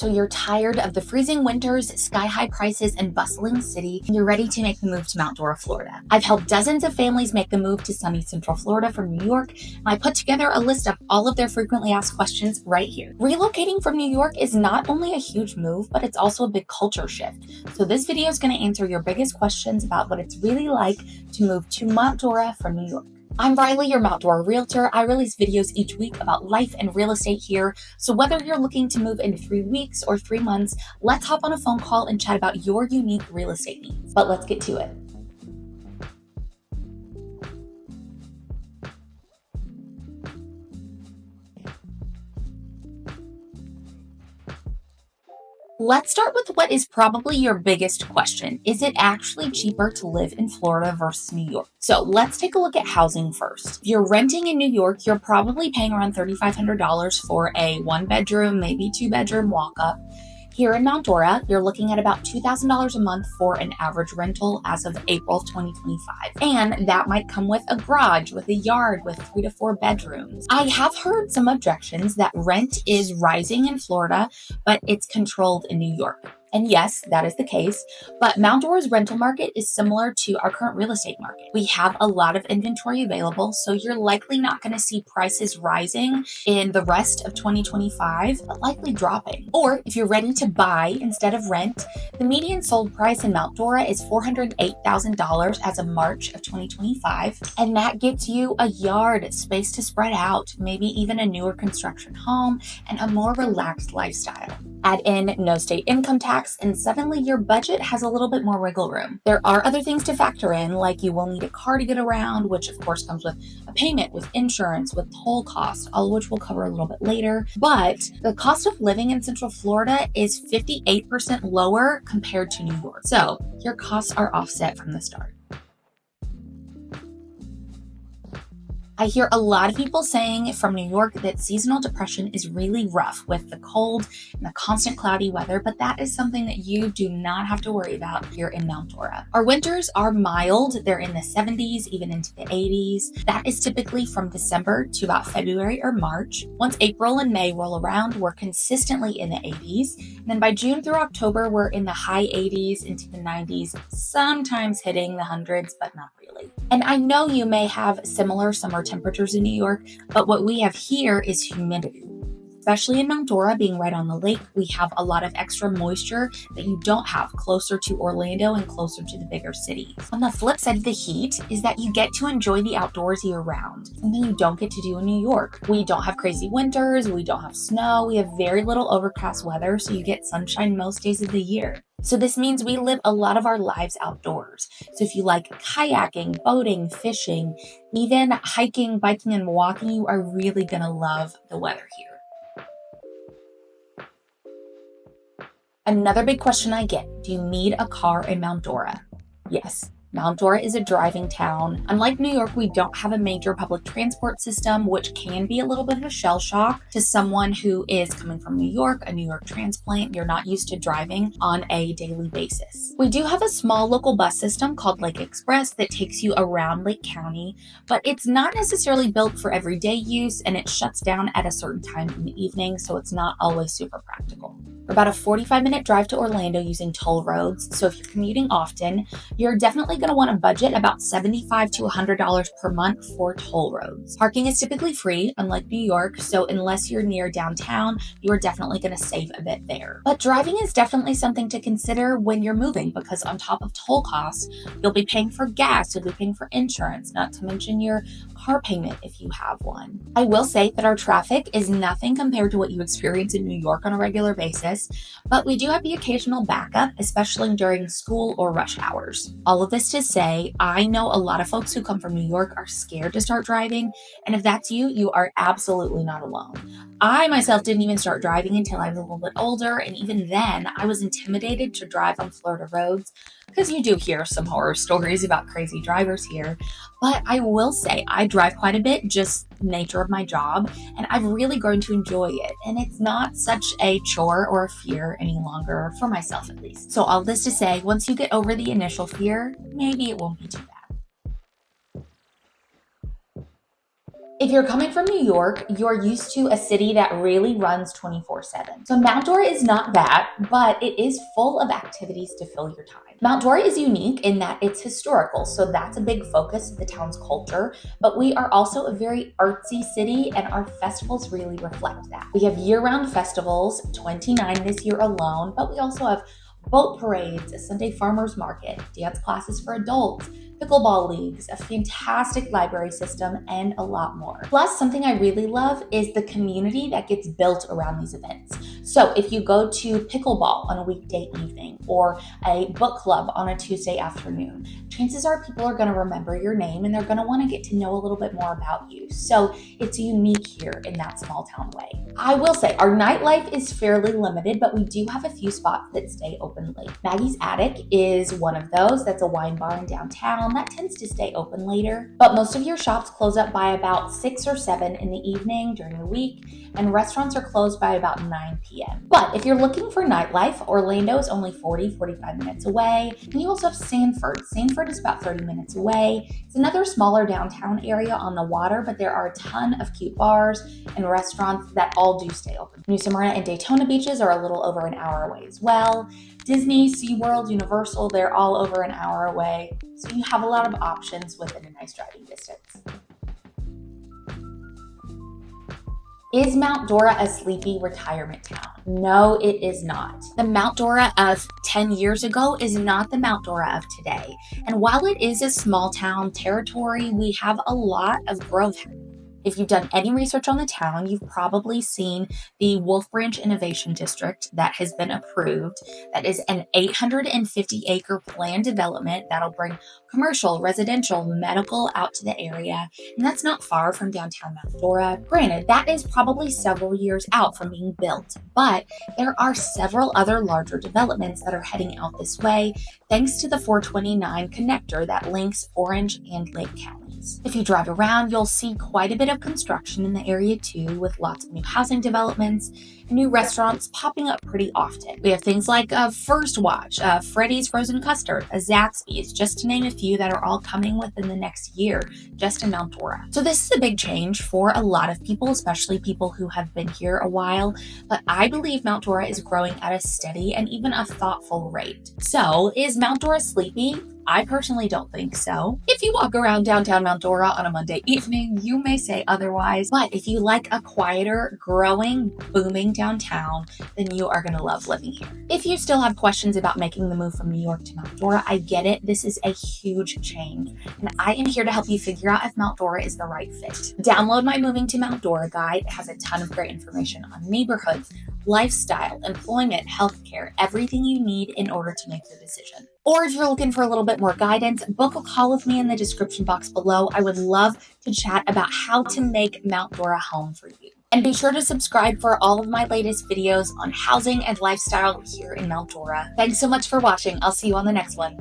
So you're tired of the freezing winters, sky-high prices, and bustling city, and you're ready to make the move to Mount Dora, Florida. I've helped dozens of families make the move to sunny Central Florida from New York, and I put together a list of all of their frequently asked questions right here. Relocating from New York is not only a huge move, but it's also a big culture shift. So this video is going to answer your biggest questions about what it's really like to move to Mount Dora from New York. I'm Riley, your Mount Dora realtor. I release videos each week about life and real estate here. So whether you're looking to move in 3 weeks or 3 months, let's hop on a phone call and chat about your unique real estate needs. But let's get to it. Let's start with what is probably your biggest question. Is it actually cheaper to live in Florida versus New York? So let's take a look at housing first. If you're renting in New York, you're probably paying around $3,500 for a 1-bedroom, maybe 2-bedroom walk-up. Here in Mount Dora, you're looking at about $2,000 a month for an average rental as of April of 2025. And that might come with a garage, with a yard, with 3 to 4 bedrooms. I have heard some objections that rent is rising in Florida, but it's controlled in New York. And yes, that is the case, but Mount Dora's rental market is similar to our current real estate market. We have a lot of inventory available, so you're likely not going to see prices rising in the rest of 2025, but likely dropping. Or if you're ready to buy instead of rent, the median sold price in Mount Dora is $408,000 as of March of 2025, and that gets you a yard, space to spread out, maybe even a newer construction home, and a more relaxed lifestyle. Add in no state income tax, and suddenly your budget has a little bit more wiggle room. There are other things to factor in, like you will need a car to get around, which of course comes with a payment, with insurance, with toll costs, all of which we'll cover a little bit later. But the cost of living in Central Florida is 58% lower compared to New York. So your costs are offset from the start. I hear a lot of people saying from New York that seasonal depression is really rough with the cold and the constant cloudy weather, but that is something that you do not have to worry about here in Mount Dora. Our winters are mild. They're in the 70s, even into the 80s. That is typically from December to about February or March. Once April and May roll around, we're consistently in the 80s. And then by June through October, we're in the high 80s into the 90s, sometimes hitting the hundreds, but not really. And I know you may have similar summer temperatures in New York, but what we have here is humidity. Especially in Mount Dora, being right on the lake, we have a lot of extra moisture that you don't have closer to Orlando and closer to the bigger cities. On the flip side of the heat is that you get to enjoy the outdoors year round, something you don't get to do in New York. We don't have crazy winters, we don't have snow, we have very little overcast weather, so you get sunshine most days of the year. So this means we live a lot of our lives outdoors. So if you like kayaking, boating, fishing, even hiking, biking, and walking, you are really going to love the weather here. Another big question I get, do you need a car in Mount Dora? Yes. Mount Dora is a driving town. Unlike New York, we don't have a major public transport system, which can be a little bit of a shell shock to someone who is coming from New York, a New York transplant. You're not used to driving on a daily basis. We do have a small local bus system called Lake Express that takes you around Lake County, but it's not necessarily built for everyday use, and it shuts down at a certain time in the evening, so it's not always super practical. We're about a 45-minute drive to Orlando using toll roads, so if you're commuting often, you're definitely going to want to budget about $75 to $100 per month for toll roads. Parking is typically free, unlike New York, so unless you're near downtown, you're definitely going to save a bit there. But driving is definitely something to consider when you're moving, because on top of toll costs, you'll be paying for gas, you'll be paying for insurance, not to mention your car payment if you have one. I will say that our traffic is nothing compared to what you experience in New York on a regular basis, but we do have the occasional backup, especially during school or rush hours. All of this to say, I know a lot of folks who come from New York are scared to start driving, and if that's you, you are absolutely not alone. I myself didn't even start driving until I was a little bit older, and even then, I was intimidated to drive on Florida roads because you do hear some horror stories about crazy drivers here. But I will say I drive quite a bit, just nature of my job, and I've really grown to enjoy it. And it's not such a chore or a fear any longer, for myself at least. So all this to say, once you get over the initial fear, maybe it won't be too bad. If you're coming from New York, you're used to a city that really runs 24/7. So Mount Dora is not that, but it is full of activities to fill your time. Mount Dora is unique in that it's historical, so that's a big focus of the town's culture, but we are also a very artsy city and our festivals really reflect that. We have year-round festivals, 29 this year alone, but we also have boat parades, a Sunday farmers market, dance classes for adults, pickleball leagues, a fantastic library system, and a lot more. Plus, something I really love is the community that gets built around these events. So if you go to pickleball on a weekday evening or a book club on a Tuesday afternoon, chances are people are going to remember your name and they're going to want to get to know a little bit more about you. So it's unique here in that small town way. I will say our nightlife is fairly limited, but we do have a few spots that stay open late. Maggie's Attic is one of those. That's a wine bar in downtown that tends to stay open later, but most of your shops close up by about 6 or 7 in the evening during the week, and restaurants are closed by about 9 p.m. But if you're looking for nightlife, Orlando is only 45 minutes away, and you also have Sanford. Sanford is about 30 minutes away. It's another smaller downtown area on the water, but there are a ton of cute bars and restaurants that all do stay open. New Smyrna and Daytona beaches are a little over an hour away as well. Disney, SeaWorld, Universal, they're all over an hour away. So you have a lot of options within a nice driving distance. Is Mount Dora a sleepy retirement town? No, it is not. The Mount Dora of 10 years ago is not the Mount Dora of today. And while it is a small town territory, we have a lot of growth happening. If you've done any research on the town, you've probably seen the Wolf Branch Innovation District that has been approved. That is an 850-acre planned development that'll bring commercial, residential, medical out to the area. And that's not far from downtown Mount Dora. Granted, that is probably several years out from being built, but there are several other larger developments that are heading out this way, thanks to the 429 connector that links Orange and Lake counties. If you drive around, you'll see quite a bit of construction in the area too, with lots of new housing developments and new restaurants popping up pretty often. We have things like First Watch, Freddy's Frozen Custard, a Zaxby's, just to name a few that are all coming within the next year, just in Mount Dora. So this is a big change for a lot of people, especially people who have been here a while, but I believe Mount Dora is growing at a steady and even a thoughtful rate. So is Mount Dora sleepy? I personally don't think so. If you walk around downtown Mount Dora on a Monday evening, you may say otherwise, but if you like a quieter, growing, booming downtown, then you are going to love living here. If you still have questions about making the move from New York to Mount Dora, I get it. This is a huge change, and I am here to help you figure out if Mount Dora is the right fit. Download my Moving to Mount Dora guide. It has a ton of great information on neighborhoods, lifestyle, employment, healthcare, everything you need in order to make your decision. Or if you're looking for a little bit more guidance, book a call with me in the description box below. I would love to chat about how to make Mount Dora home for you. And be sure to subscribe for all of my latest videos on housing and lifestyle here in Mount Dora. Thanks so much for watching. I'll see you on the next one.